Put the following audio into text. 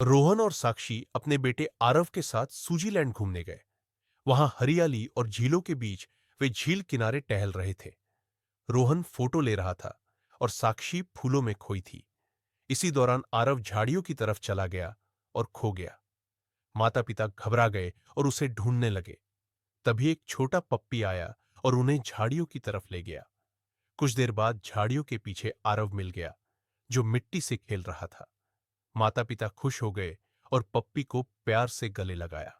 रोहन और साक्षी अपने बेटे आरव के साथ सूजीलैंड घूमने गए। वहां हरियाली और झीलों के बीच वे झील किनारे टहल रहे थे। रोहन फोटो ले रहा था और साक्षी फूलों में खोई थी। इसी दौरान आरव झाड़ियों की तरफ चला गया और खो गया। माता पिता घबरा गए और उसे ढूंढने लगे। तभी एक छोटा पप्पी आया और उन्हें झाड़ियों की तरफ ले गया। कुछ देर बाद झाड़ियों के पीछे आरव मिल गया, जो मिट्टी से खेल रहा था। माता पिता खुश हो गए और पप्पी को प्यार से गले लगाया।